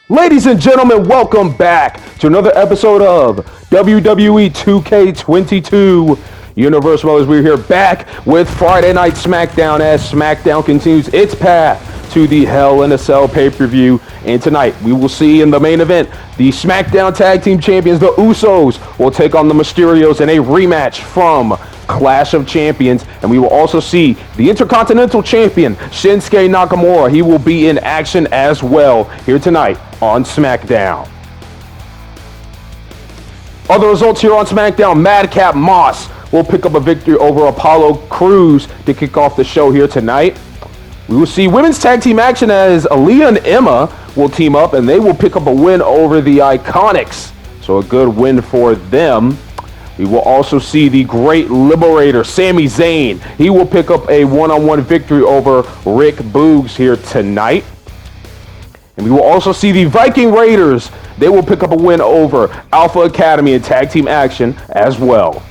Ladies and gentlemen, welcome back to another episode of WWE 2K22 Universe Mode. We're here back with Friday Night SmackDown as SmackDown continues its path to the Hell in a Cell pay-per-view. And tonight, we will see in the main event, the SmackDown Tag Team Champions, the Usos, will take on the Mysterios in a rematch from Clash of Champions. And we will also see the Intercontinental Champion, Shinsuke Nakamura. He will be in action as well here tonight on SmackDown. Other results here on SmackDown, Madcap Moss will pick up a victory over Apollo Crews to kick off the show here tonight. We will see women's tag team action as Aaliyah and Emma will team up and they will pick up a win over the Iconics. So a good win for them. We will also see the Great Liberator, Sami Zayn. He will pick up a one-on-one victory over Rick Boogs here tonight. And we will also see the Viking Raiders. They will pick up a win over Alpha Academy in tag team action as well.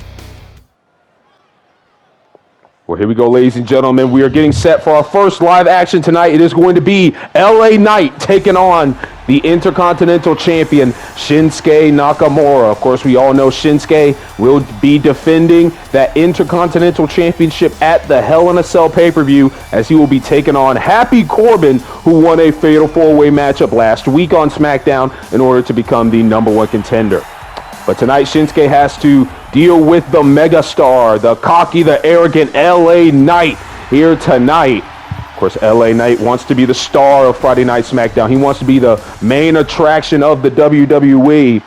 Well, here we go, ladies and gentlemen. We are getting set for our first live action tonight. It is going to be LA Knight taking on the Intercontinental Champion, Shinsuke Nakamura. Of course, we all know Shinsuke will be defending that Intercontinental Championship at the Hell in a Cell pay-per-view as he will be taking on Happy Corbin, who won a Fatal 4-Way matchup last week on SmackDown in order to become the #1 contender. But tonight, Shinsuke has to deal with the megastar, the cocky, the arrogant LA Knight here tonight. Of course, LA Knight wants to be the star of Friday Night SmackDown. He wants to be the main attraction of the WWE.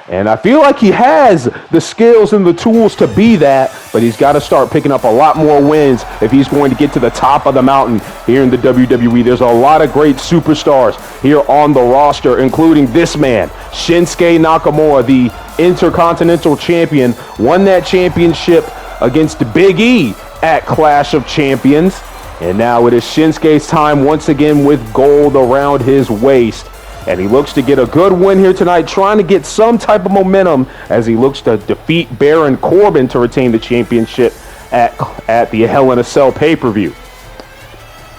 And I feel like he has the skills and the tools to be that, but he's got to start picking up a lot more wins if he's going to get to the top of the mountain here in the WWE. There's a lot of great superstars here on the roster, including this man, Shinsuke Nakamura, the Intercontinental Champion, won that championship against Big E at Clash of Champions. And now it is Shinsuke's time once again with gold around his waist. And he looks to get a good win here tonight, trying to get some type of momentum as he looks to defeat Baron Corbin to retain the championship at the Hell in a Cell pay-per-view.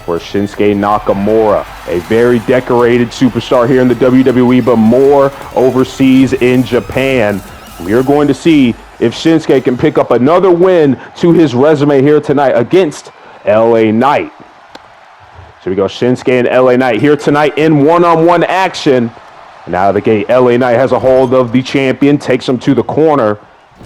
For Shinsuke Nakamura, a very decorated superstar here in the WWE, but more overseas in Japan. We are going to see if Shinsuke can pick up another win to his resume here tonight against LA Knight. So we go Shinsuke and LA Knight here tonight in one-on-one action. And out of the gate, LA Knight has a hold of the champion, takes him to the corner.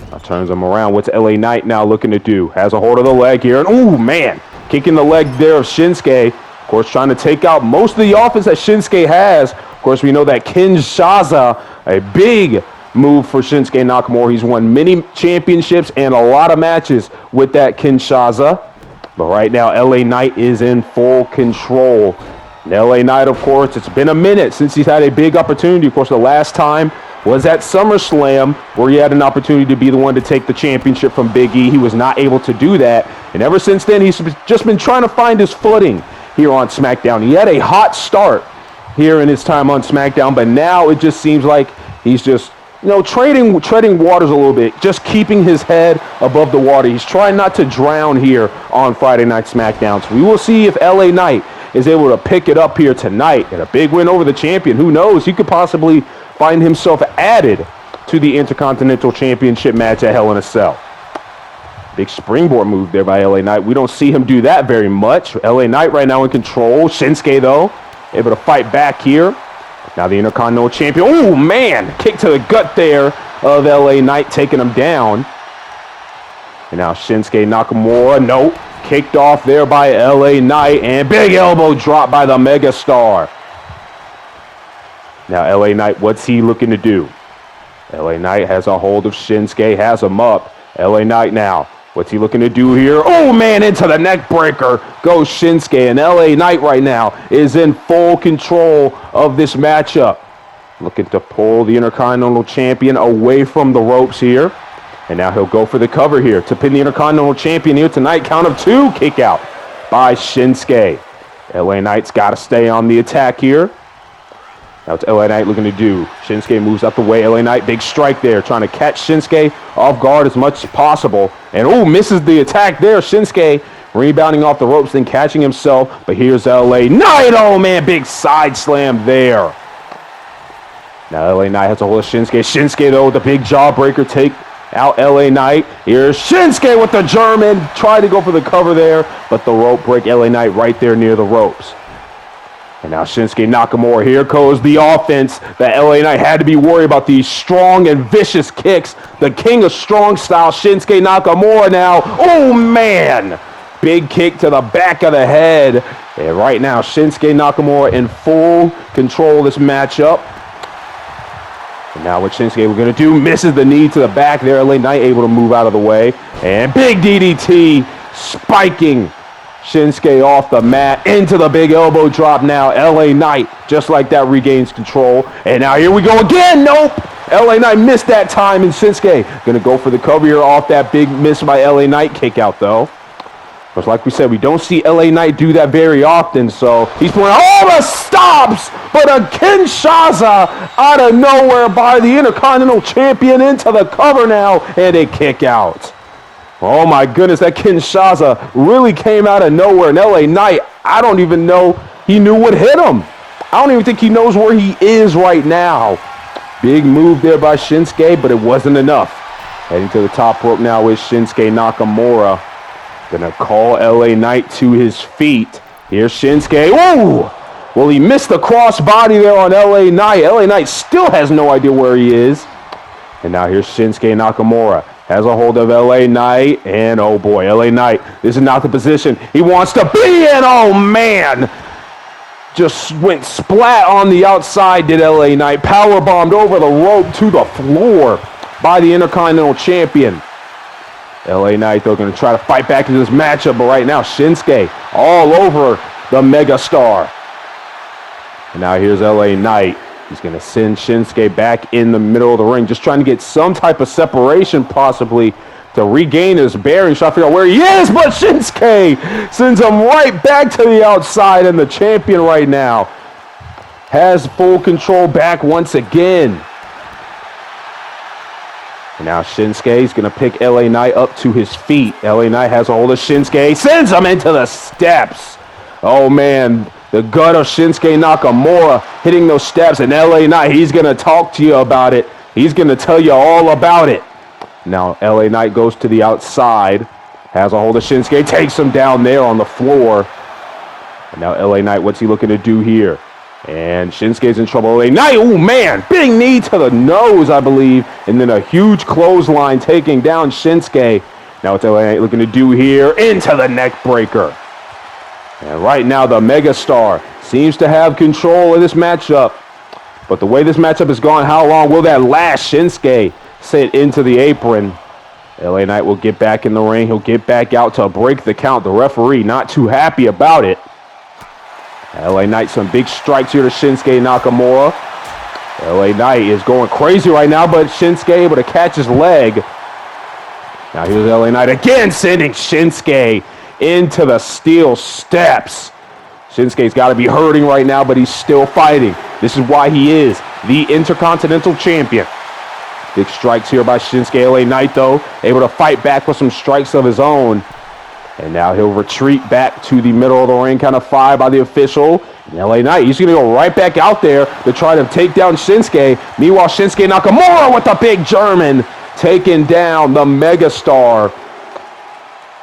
Now turns him around. What's LA Knight now looking to do? Has a hold of the leg here. And ooh, man, kicking the leg there of Shinsuke. Of course, trying to take out most of the offense that Shinsuke has. Of course, we know that Kinshasa, a big move for Shinsuke Nakamura. He's won many championships and a lot of matches with that Kinshasa. But right now, LA Knight is in full control. And LA Knight, of course, it's been a minute since he's had a big opportunity. Of course, the last time was at SummerSlam, where he had an opportunity to be the one to take the championship from Big E. He was not able to do that. And ever since then, he's just been trying to find his footing here on SmackDown. He had a hot start here in his time on SmackDown, but now it just seems like he's just, treading waters a little bit, just keeping his head above the water. He's trying not to drown here on Friday Night SmackDown. So we will see if LA Knight is able to pick it up here tonight and a big win over the champion. Who knows? He could possibly find himself added to the Intercontinental Championship match at Hell in a Cell. Big springboard move there by LA Knight. We don't see him do that very much. LA Knight right now in control. Shinsuke, though, able to fight back here. Now the Intercontinental Champion. Oh, man. Kick to the gut there of LA Knight, taking him down. And now Shinsuke Nakamura. Nope. Kicked off there by LA Knight. And big elbow drop by the megastar. Now LA Knight, what's he looking to do? LA Knight has a hold of Shinsuke. Has him up. LA Knight now. What's he looking to do here? Oh, man, into the neck breaker goes Shinsuke. And LA Knight right now is in full control of this matchup. Looking to pull the Intercontinental Champion away from the ropes here. And now he'll go for the cover here to pin the Intercontinental Champion here tonight. Count of 2, kick out by Shinsuke. LA Knight's got to stay on the attack here. Now it's LA Knight looking to do. Shinsuke moves out the way. LA Knight, big strike there, trying to catch Shinsuke off guard as much as possible. And oh, misses the attack there. Shinsuke rebounding off the ropes, then catching himself. But here's LA Knight. Oh, man, big side slam there. Now LA Knight has a hold of Shinsuke. Shinsuke, though, with the big jawbreaker, take out LA Knight. Here's Shinsuke with the German. Tried to go for the cover there, but the rope break. LA Knight right there near the ropes. And now Shinsuke Nakamura. Here goes the offense that LA Knight had to be worried about. These strong and vicious kicks. The king of strong style, Shinsuke Nakamura now. Oh, man. Big kick to the back of the head. And right now, Shinsuke Nakamura in full control of this matchup. And now what Shinsuke we're going to do, misses the knee to the back there. LA Knight able to move out of the way. And big DDT, spiking Shinsuke off the mat into the big elbow drop now. LA Knight, just like that, regains control. And now here we go again. Nope. LA Knight missed that time, and Shinsuke going to go for the cover here off that big miss by LA Knight kick out, though. But like we said, we don't see LA Knight do that very often, so he's pulling all the stops, but a Kinshasa out of nowhere by the Intercontinental Champion into the cover now, and a kick out. Oh my goodness, that Kinshasa really came out of nowhere, and LA Knight, I don't even know he knew what hit him. I don't even think he knows where he is right now. Big move there by Shinsuke, but it wasn't enough. Heading to the top rope now is Shinsuke Nakamura. Gonna call LA Knight to his feet. Here's Shinsuke. Ooh! Well, he missed the crossbody there on LA Knight. LA Knight still has no idea where he is. And now here's Shinsuke Nakamura. Has a hold of LA Knight. And oh boy, LA Knight, this is not the position he wants to be in. Oh man! Just went splat on the outside, did LA Knight. Powerbombed over the rope to the floor by the Intercontinental Champion. LA Knight, though, going to try to fight back into this matchup, but right now, Shinsuke all over the megastar. And now here's LA Knight. He's going to send Shinsuke back in the middle of the ring, just trying to get some type of separation, possibly, to regain his bearings, trying to figure out where he is, but Shinsuke sends him right back to the outside, and the champion right now has full control back once again. And now Shinsuke is going to pick LA Knight up to his feet. LA Knight has a hold of Shinsuke, sends him into the steps. Oh man, the gut of Shinsuke Nakamura hitting those steps, and LA Knight, he's going to talk to you about it. He's going to tell you all about it. Now LA Knight goes to the outside, has a hold of Shinsuke, takes him down there on the floor. And now LA Knight, what's he looking to do here? And Shinsuke's in trouble. LA Knight, oh man, big knee to the nose, I believe. And then a huge clothesline taking down Shinsuke. Now what's LA Knight looking to do here? Into the neck breaker. And right now the megastar seems to have control of this matchup. But the way this matchup has gone, how long will that last? Shinsuke sit into the apron. LA Knight will get back in the ring. He'll get back out to break the count. The referee not too happy about it. LA Knight, some big strikes here to Shinsuke Nakamura. LA Knight is going crazy right now, but Shinsuke able to catch his leg. Now here's LA Knight again, sending Shinsuke into the steel steps. Shinsuke's got to be hurting right now, but he's still fighting. This is why he is the Intercontinental Champion. Big strikes here by Shinsuke. LA Knight, though, able to fight back with some strikes of his own. And now he'll retreat back to the middle of the ring, kind of fired by the official. And LA Knight, he's going to go right back out there to try to take down Shinsuke. Meanwhile, Shinsuke Nakamura with the big German, taking down the megastar.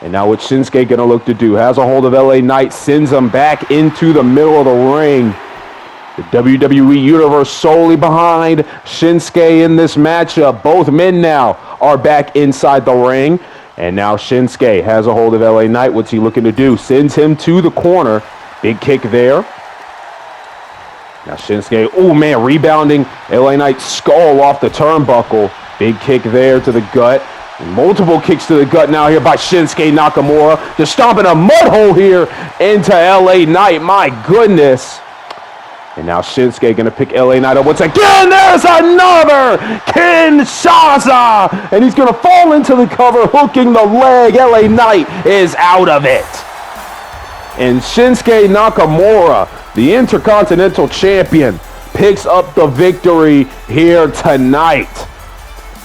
And now what's Shinsuke going to look to do? Has a hold of LA Knight, sends him back into the middle of the ring. The WWE Universe solely behind Shinsuke in this matchup. Both men now are back inside the ring. And now Shinsuke has a hold of LA Knight. What's he looking to do? Sends him to the corner. Big kick there. Now Shinsuke, oh man, rebounding LA Knight's skull off the turnbuckle. Big kick there to the gut. Multiple kicks to the gut now here by Shinsuke Nakamura. Just stomping a mud hole here into LA Knight. My goodness. And now Shinsuke going to pick LA Knight up once again. There's another Kinshasa. And he's going to fall into the cover, hooking the leg. LA Knight is out of it. And Shinsuke Nakamura, the Intercontinental Champion, picks up the victory here tonight.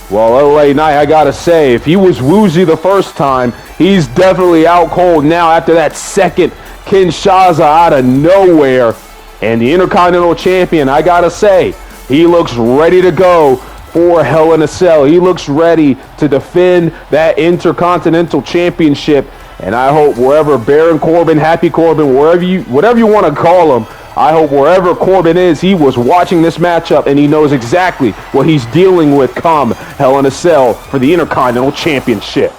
Well, LA Knight, I got to say, if he was woozy the first time, he's definitely out cold now after that second Kinshasa out of nowhere. And the Intercontinental Champion, I gotta say, He looks ready to go for Hell in a Cell. He looks ready to defend that Intercontinental Championship. And I hope wherever Baron Corbin, Happy Corbin, whatever you want to call him, I hope wherever Corbin is, he was watching this matchup and he knows exactly what he's dealing with come Hell in a Cell for the Intercontinental Championship.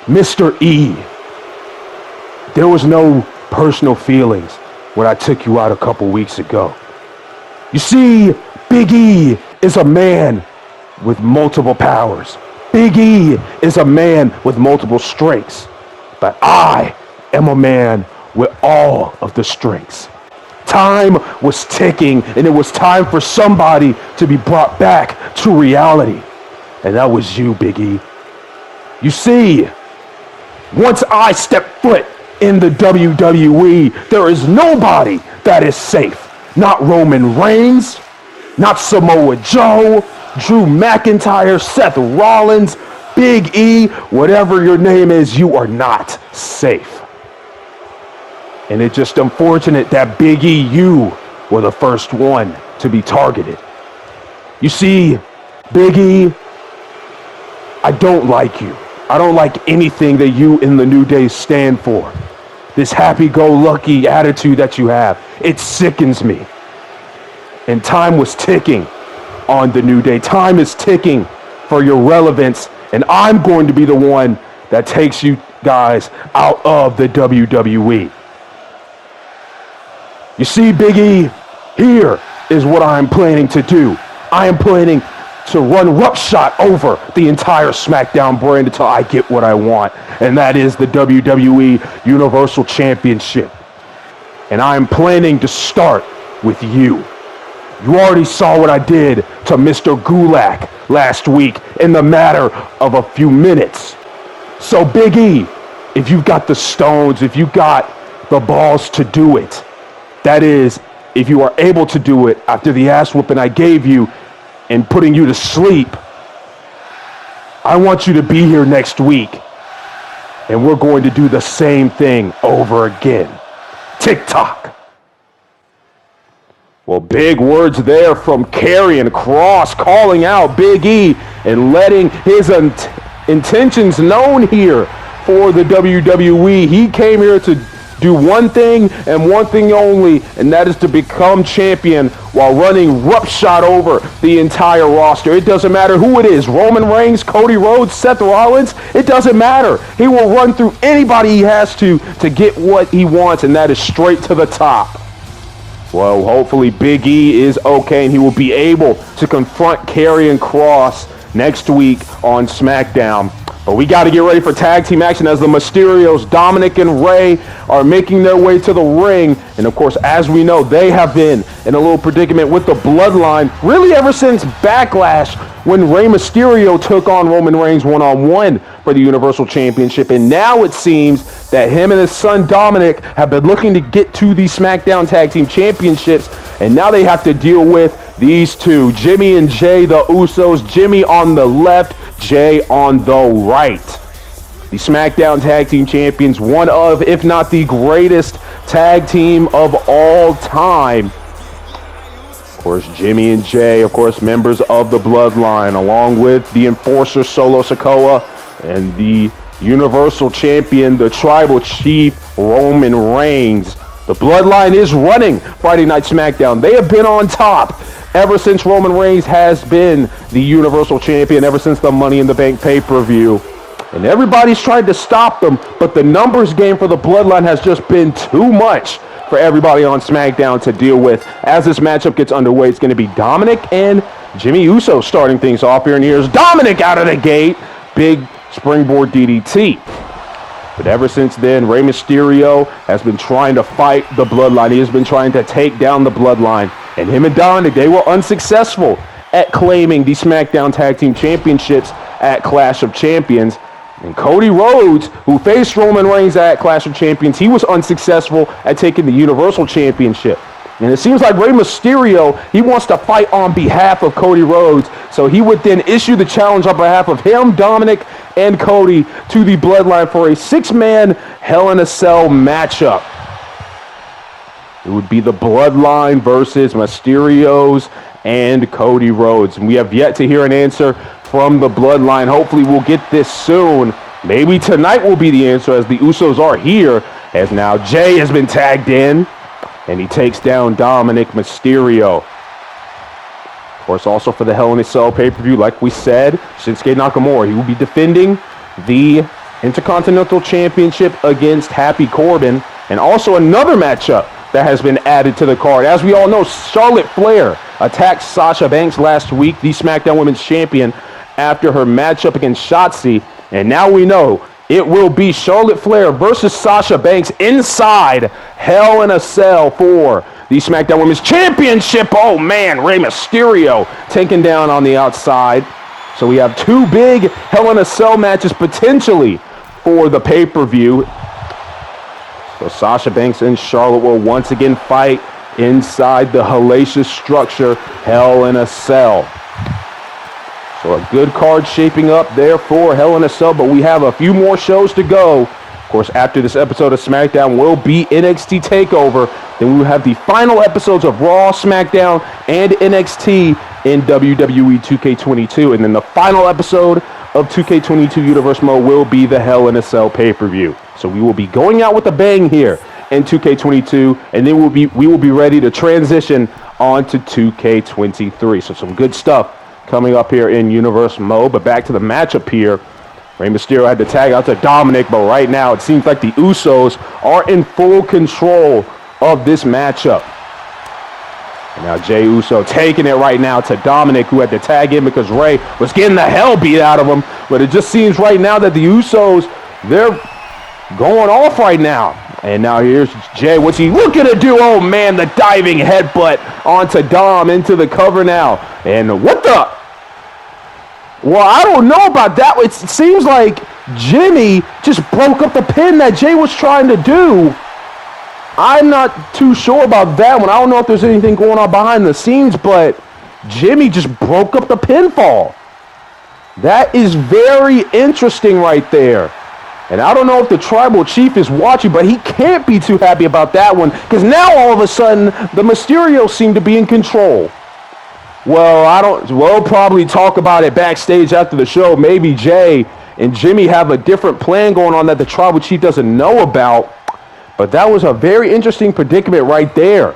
Mr. E, there was no personal feelings when I took you out a couple weeks ago. You see, Big E is a man with multiple powers. Big E is a man with multiple strengths. But I am a man with all of the strengths. Time was ticking, and it was time for somebody to be brought back to reality. And that was you, Big E. You see, once I step foot in the WWE, there is nobody that is safe. Not Roman Reigns, not Samoa Joe, Drew McIntyre, Seth Rollins, Big E, whatever your name is, you are not safe. And it's just unfortunate that Big E, you were the first one to be targeted. You see, Big E, I don't like you. I don't like anything that you in the New Day stand for. This happy-go-lucky attitude that you have, it sickens me. And time was ticking on the New Day. Time is ticking for your relevance, and I'm going to be the one that takes you guys out of the WWE. You see, Big E, here is what I'm planning to do. I am planning to run roughshod over the entire SmackDown brand until I get what I want, and that is the WWE Universal Championship. And I am planning to start with you. You already saw what I did to Mr. Gulak last week in the matter of a few minutes. So Big E, if you've got the stones, if you've got the balls to do it, that is, if you are able to do it after the ass whooping I gave you and putting you to sleep, I want you to be here next week. And we're going to do the same thing over again. TikTok. Well, big words there from Karrion Kross calling out Big E and letting his intentions known here for the WWE. He came here to do one thing and one thing only, and that is to become champion while running roughshod over the entire roster. It doesn't matter who it is, Roman Reigns, Cody Rhodes, Seth Rollins, it doesn't matter. He will run through anybody he has to get what he wants, and that is straight to the top. Well, hopefully Big E is okay, and he will be able to confront Karrion Kross next week on SmackDown. But we got to get ready for tag team action as the Mysterios, Dominic and Rey, are making their way to the ring. And of course, as we know, they have been in a little predicament with the Bloodline really ever since Backlash when Rey Mysterio took on Roman Reigns one-on-one for the Universal Championship. And now it seems that him and his son Dominic have been looking to get to the SmackDown Tag Team Championships. And now they have to deal with these two, Jimmy and Jay, the Usos, Jimmy on the left, Jay on the right. The SmackDown Tag Team Champions, one of, if not the greatest tag team of all time. Of course, Jimmy and Jay, of course, members of the Bloodline, along with the Enforcer, Solo Sikoa, and the Universal Champion, the Tribal Chief, Roman Reigns. The Bloodline is running Friday Night SmackDown. They have been on top ever since Roman Reigns has been the Universal Champion, ever since the Money in the Bank pay-per-view. And everybody's tried to stop them, but the numbers game for the Bloodline has just been too much for everybody on SmackDown to deal with. As this matchup gets underway, it's going to be Dominic and Jimmy Uso starting things off here. And here's Dominic out of the gate. Big springboard DDT. But ever since then, Rey Mysterio has been trying to fight the Bloodline. He has been trying to take down the Bloodline. And him and Dominic, they were unsuccessful at claiming the SmackDown Tag Team Championships at Clash of Champions. And Cody Rhodes, who faced Roman Reigns at Clash of Champions, he was unsuccessful at taking the Universal Championship. And it seems like Rey Mysterio, he wants to fight on behalf of Cody Rhodes. So he would then issue the challenge on behalf of him, Dominic, and Cody to the Bloodline for a 6-man Hell in a Cell matchup. It would be the Bloodline versus Mysterios and Cody Rhodes. And we have yet to hear an answer from the Bloodline. Hopefully we'll get this soon. Maybe tonight will be the answer, as the Usos are here, as now Jay has been tagged in, and he takes down Dominic Mysterio. Of course, also for the Hell in a Cell pay-per-view, like we said, Shinsuke Nakamura, he will be defending the Intercontinental Championship against Happy Corbin, and also another matchup that has been added to the card. As we all know, Charlotte Flair attacked Sasha Banks last week, the SmackDown Women's Champion, after her matchup against Shotzi. And now we know it will be Charlotte Flair versus Sasha Banks inside Hell in a Cell for the SmackDown Women's Championship. Oh man, Rey Mysterio taken down on the outside. So we have two big Hell in a Cell matches potentially for the pay-per-view. So Sasha Banks and Charlotte will once again fight inside the hellacious structure, Hell in a Cell. So a good card shaping up there for Hell in a Cell, but we have a few more shows to go. Of course, after this episode of SmackDown will be NXT TakeOver. Then we will have the final episodes of Raw, SmackDown, and NXT in WWE 2K22. And then the final episode of 2K22 Universe Mode will be the Hell in a Cell pay-per-view. So we will be going out with a bang here in 2K22, and then we will be ready to transition on to 2K23. So some good stuff coming up here in Universe Mode. But back to the matchup here. Rey Mysterio had to tag out to Dominic, but right now it seems like the Usos are in full control of this matchup. And now Jey Uso taking it right now to Dominic, who had to tag in because Rey was getting the hell beat out of him. But it just seems right now that the Usos, they're going off right now. And now here's Jey. What's he looking to do? Oh man, the diving headbutt onto Dom into the cover now. And what the? Well, I don't know about that. It seems like Jimmy just broke up the pin that Jey was trying to do. I'm not too sure about that one. I don't know if there's anything going on behind the scenes, but Jimmy just broke up the pinfall. That is very interesting right there. And I don't know if the Tribal Chief is watching, but he can't be too happy about that one, because now all of a sudden the Mysterios seem to be in control. Well, we'll probably talk about it backstage after the show. Maybe Jey and Jimmy have a different plan going on that the Tribal Chief doesn't know about. But that was a very interesting predicament right there.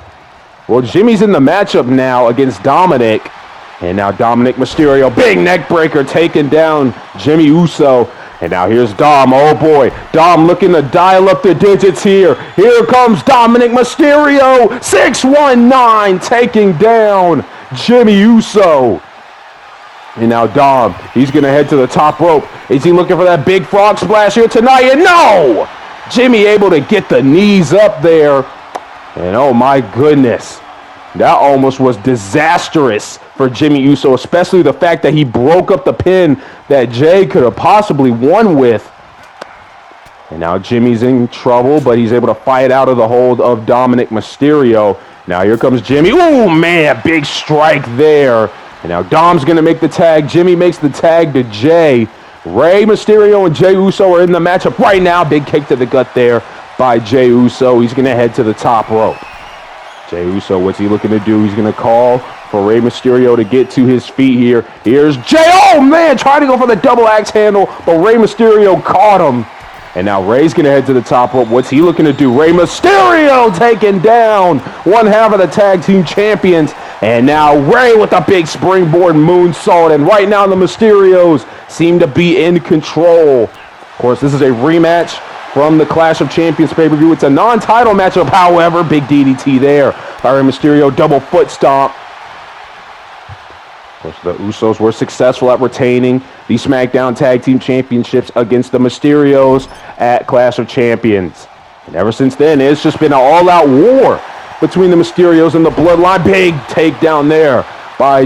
Well, Jimmy's in the matchup now against Dominic. And now Dominic Mysterio, big neck breaker, taking down Jimmy Uso. And now here's Dom. Oh boy, Dom looking to dial up the digits here. Here comes Dominic Mysterio, 619, taking down Jimmy Uso. And now Dom, he's going to head to the top rope. Is he looking for that big frog splash here tonight? And no! Jimmy able to get the knees up there. And oh my goodness, that almost was disastrous for Jimmy Uso, especially the fact that he broke up the pin that Jey could have possibly won with. And now Jimmy's in trouble, but he's able to fight out of the hold of Dominic Mysterio. Now here comes Jimmy. Oh man, big strike there. And now Dom's going to make the tag. Jimmy makes the tag to Jey. Rey Mysterio and Jey Uso are in the matchup right now. Big kick to the gut there by Jey Uso. He's going to head to the top rope. Jey Uso, what's he looking to do? He's going to call for Rey Mysterio to get to his feet here. Here's Jey. Oh man, trying to go for the double axe handle, but Rey Mysterio caught him. And now Rey's going to head to the top rope. What's he looking to do? Rey Mysterio taking down one half of the Tag Team Champions. And now Rey with a big springboard moonsault. And right now the Mysterios seem to be in control. Of course, this is a rematch from the Clash of Champions pay-per-view. It's a non-title matchup, however. Big DDT there by Rey Mysterio. Double foot stomp. Of course, the Usos were successful at retaining the SmackDown Tag Team Championships against the Mysterios at Clash of Champions. And ever since then, it's just been an all-out war between the Mysterios and the Bloodline. Big takedown there by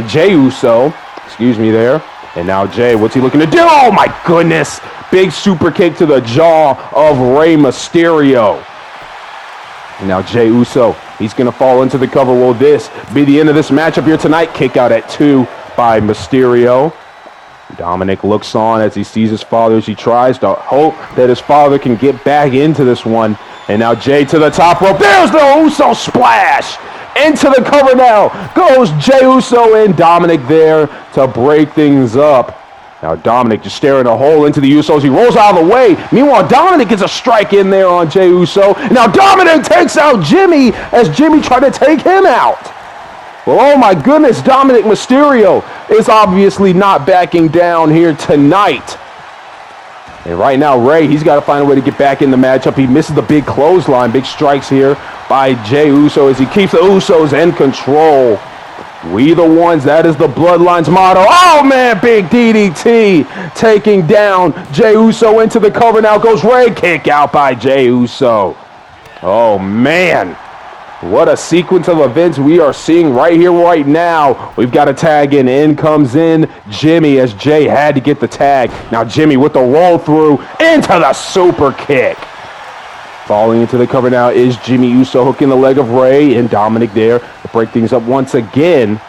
Jey Uso. Excuse me there. And now Jey, what's he looking to do? Oh my goodness. Big super kick to the jaw of Rey Mysterio. And now Jey Uso, he's going to fall into the cover. Will this be the end of this matchup here tonight? Kick out at 2 by Mysterio. Dominic looks on as he sees his father as he tries to hope that his father can get back into this one. And now Jay to the top rope. There's the Uso splash. Into the cover now goes Jey Uso and Dominic there to break things up. Now Dominic just staring a hole into the Usos. He rolls out of the way. Meanwhile, Dominic gets a strike in there on Jey Uso. Now Dominic takes out Jimmy as Jimmy tried to take him out. Well, oh my goodness, Dominic Mysterio is obviously not backing down here tonight. And right now, Ray, he's got to find a way to get back in the matchup. He misses the big clothesline, big strikes here by Jey Uso as he keeps the Usos in control. We the ones, that is the Bloodline's motto. Oh man, big DDT taking down Jey Uso into the cover. Now goes Ray, kick out by Jey Uso. Oh man. What a sequence of events we are seeing right here, right now. We've got a tag in comes in Jimmy as Jay had to get the tag. Now Jimmy with the roll through into the super kick. Falling into the cover now is Jimmy Uso hooking the leg of Ray and Dominic there to break things up once again.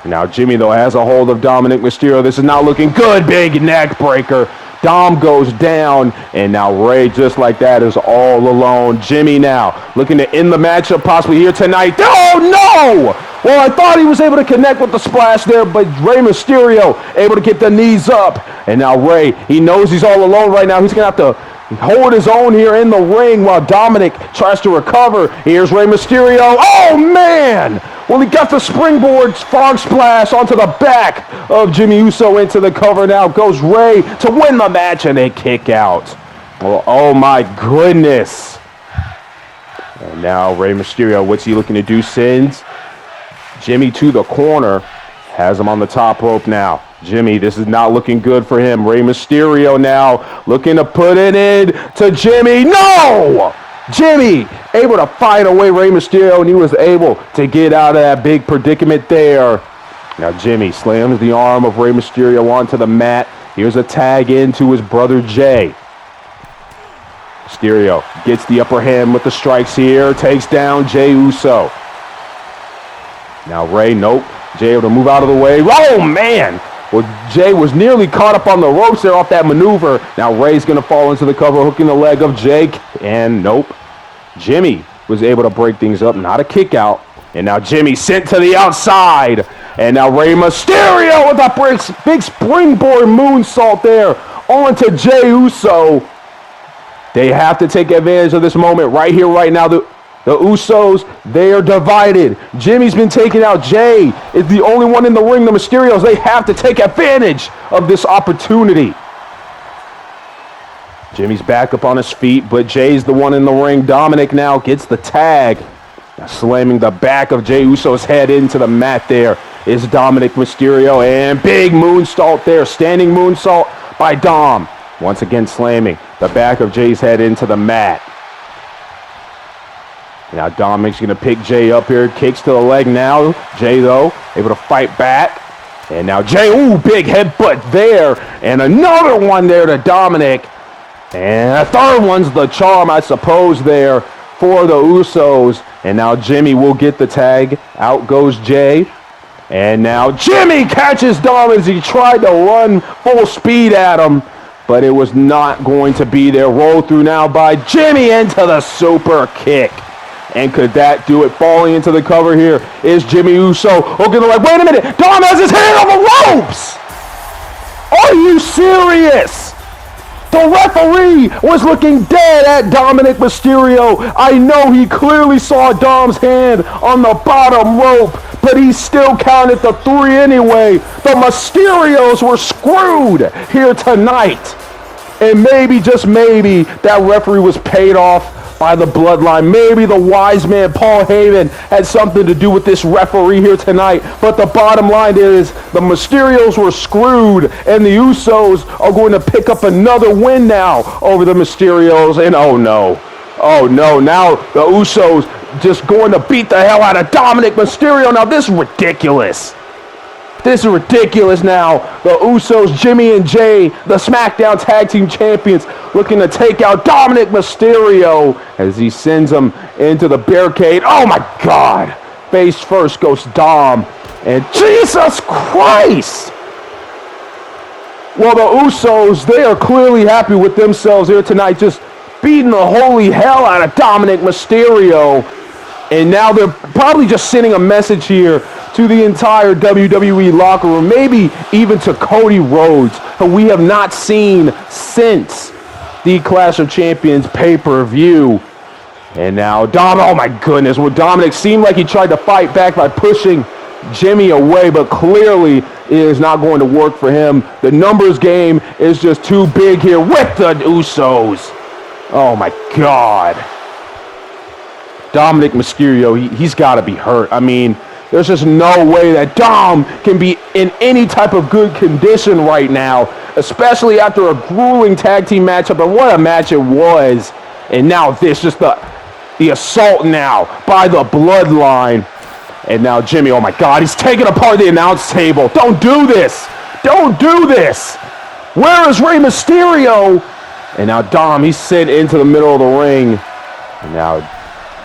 Now Jimmy though has a hold of Dominic Mysterio. This is not looking good. Big neck breaker. Dom goes down, and now Ray, just like that, is all alone. Jimmy now looking to end the matchup possibly here tonight. Oh, no! Well, I thought he was able to connect with the splash there, but Rey Mysterio able to get the knees up. And now Ray, he knows he's all alone right now. He's going to have to hold his own here in the ring while Dominic tries to recover. Here's Rey Mysterio. Oh, man! Well, he got the springboard frog splash onto the back of Jimmy Uso into the cover. Now goes Ray to win the match and a kick out. Well, oh my goodness. And now Rey Mysterio, what's he looking to do? Sends Jimmy to the corner. Has him on the top rope now. Jimmy, this is not looking good for him. Rey Mysterio now looking to put it in to Jimmy. No! Jimmy able to fight away Rey Mysterio, and he was able to get out of that big predicament there. Now Jimmy slams the arm of Rey Mysterio onto the mat. Here's a tag into his brother Jay. Mysterio gets the upper hand with the strikes here, takes down Jey Uso. Now Rey, nope. Jay able to move out of the way. Oh man! Well, Jay was nearly caught up on the ropes there off that maneuver. Now Ray's going to fall into the cover, hooking the leg of Jake. And nope. Jimmy was able to break things up, not a kick out. And now Jimmy sent to the outside. And now Rey Mysterio with a big springboard moonsault there onto Jey Uso. They have to take advantage of this moment right here, right now. The Usos, they are divided. Jimmy's been taken out. Jay is the only one in the ring. The Mysterios, they have to take advantage of this opportunity. Jimmy's back up on his feet, but Jay's the one in the ring. Dominic now gets the tag. Now slamming the back of Jey Uso's head into the mat there is Dominic Mysterio. And big moonsault there. Standing moonsault by Dom. Once again slamming the back of Jay's head into the mat. Now Dominic's going to pick Jay up here. Kicks to the leg now. Jay, though, able to fight back. And now Jay, ooh, big headbutt there. And another one there to Dominic. And a third one's the charm, I suppose, there for the Usos. And now Jimmy will get the tag. Out goes Jay. And now Jimmy catches Dom as he tried to run full speed at him. But it was not going to be there. Roll through now by Jimmy into the super kick. And could that do it? Falling into the cover here is Jimmy Uso. Hooking the leg. Wait a minute. Dom has his hand on the ropes. Are you serious? The referee was looking dead at Dominic Mysterio. I know he clearly saw Dom's hand on the bottom rope, but he still counted the 3 anyway. The Mysterios were screwed here tonight. And maybe, just maybe, that referee was paid off by the Bloodline. Maybe the wise man Paul Heyman had something to do with this referee here tonight. But the bottom line is the Mysterios were screwed, and the Usos are going to pick up another win now over the Mysterios. And oh no, now the Usos just going to beat the hell out of Dominic Mysterio. Now this is ridiculous. This is ridiculous now. The Usos, Jimmy and Jay, the SmackDown Tag Team Champions, looking to take out Dominic Mysterio as he sends him into the barricade. Oh my God. Face first goes Dom. And Jesus Christ. Well, the Usos, they are clearly happy with themselves here tonight, just beating the holy hell out of Dominic Mysterio. And now they're probably just sending a message here to the entire WWE locker room, maybe even to Cody Rhodes, who we have not seen since the Clash of Champions pay-per-view. And now oh my goodness, well, Dominic seemed like he tried to fight back by pushing Jimmy away, but clearly it is not going to work for him. The numbers game is just too big here with the Usos. Oh my God. Dominic Mysterio, he's got to be hurt. I mean, there's just no way that Dom can be in any type of good condition right now, especially after a grueling tag team matchup, and what a match it was. And now this, just the assault now by the Bloodline. And now Jimmy, oh my God, he's taking apart the announce table. Don't do this. Don't do this. Where is Rey Mysterio? And now Dom, he's sent into the middle of the ring. And now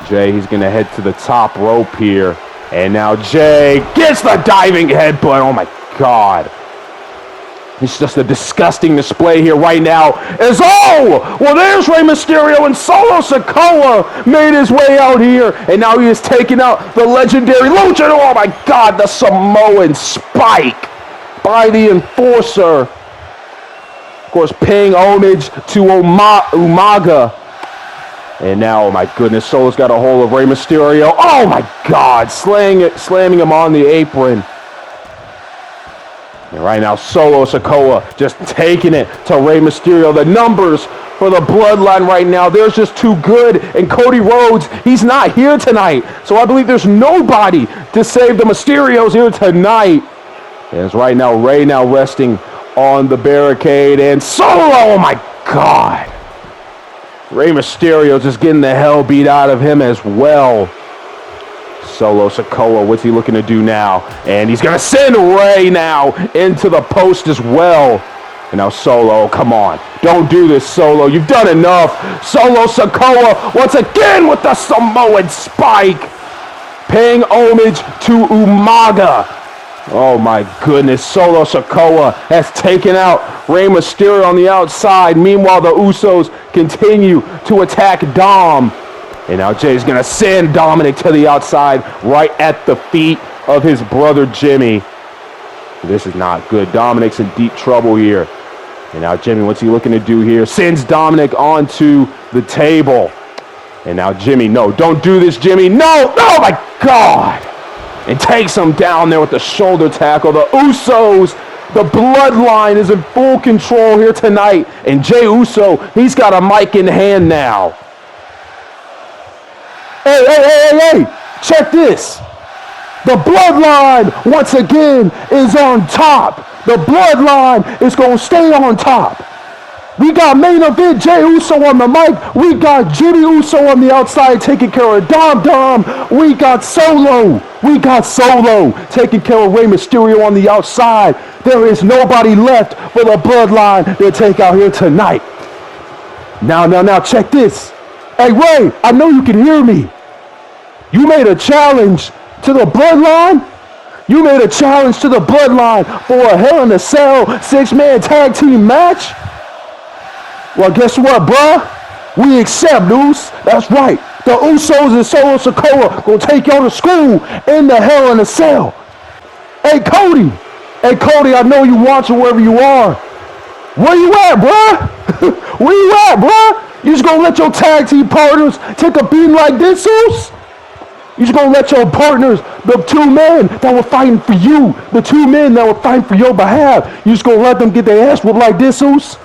Jay, he's going to head to the top rope here. And now Jay gets the diving headbutt. Oh my God. It's just a disgusting display here right now. Well, there's Rey Mysterio, and Solo Sikoa made his way out here. And now he is taking out the legendary Luchador. Oh my God, the Samoan spike by the Enforcer. Of course, paying homage to Umaga. And now, oh my goodness, Solo's got a hold of Rey Mysterio. Oh my God, slamming him on the apron. And right now, Solo Sikoa just taking it to Rey Mysterio. The numbers for the Bloodline right now, they're just too good. And Cody Rhodes, he's not here tonight. So I believe there's nobody to save the Mysterios here tonight. As right now, Rey now resting on the barricade. And Solo, oh my God. Rey Mysterio just getting the hell beat out of him as well. Solo Sikoa, what's he looking to do now? And he's going to send Rey now into the post as well. And now Solo, come on. Don't do this, Solo. You've done enough. Solo Sikoa once again with the Samoan spike. Paying homage to Umaga. Oh my goodness, Solo Sikoa has taken out Rey Mysterio on the outside. Meanwhile, the Usos continue to attack Dom. And now Jay's going to send Dominic to the outside right at the feet of his brother Jimmy. This is not good. Dominic's in deep trouble here. And now Jimmy, what's he looking to do here? Sends Dominic onto the table. And now Jimmy, no, don't do this, Jimmy. No, oh my God. And takes him down there with the shoulder tackle. The Usos, the Bloodline is in full control here tonight. And Jey Uso, he's got a mic in hand now. Hey, check this. The Bloodline, once again, is on top. The Bloodline is going to stay on top. We got main event Jey Uso on the mic. We got Jimmy Uso on the outside taking care of Dom. We got Solo taking care of Rey Mysterio on the outside. There is nobody left for the Bloodline to take out here tonight. Now, check this. Hey, Rey, I know you can hear me. You made a challenge to the Bloodline? You made a challenge to the Bloodline for a Hell in a Cell 6-man tag team match? Well, guess what, bruh? We accept, Deuce. That's right. The Usos and Solo Sikoa gonna take y'all to school in the Hell in a Cell. Hey, Cody, I know you watching wherever you are. Where you at, bruh? Where you at, bruh? You just gonna let your tag team partners take a beating like this, Deuce? You just gonna let your partners, the two men that were fighting for you, the two men that were fighting for your behalf, you just gonna let them get their ass whooped like this, Deuce?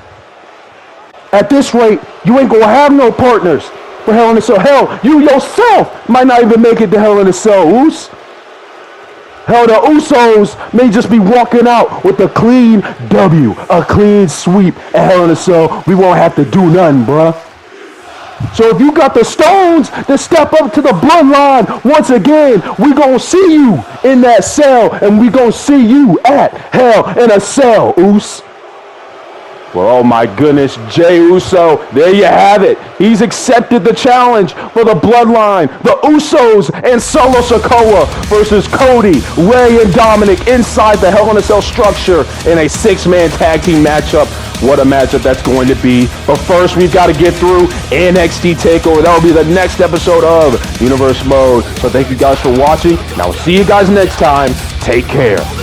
At this rate, you ain't gonna have no partners for Hell in a Cell. Hell, you yourself might not even make it to Hell in a Cell, Usos. Hell, the Usos may just be walking out with a clean W, a clean sweep at Hell in a Cell. We won't have to do nothing, bruh. So if you got the stones to step up to the Bloodline, once again, we gonna see you in that cell, and we gonna see you at Hell in a Cell, Usos. Well, oh my goodness, Jey Uso, there you have it. He's accepted the challenge for the Bloodline. The Usos and Solo Sikoa versus Cody, Rey, and Dominic inside the Hell in a Cell structure in a 6-man tag team matchup what a matchup that's going to be. But first, we've got to get through NXT TakeOver. That will be the next episode of Universe Mode. So thank you guys for watching, and I will see you guys next time. Take care.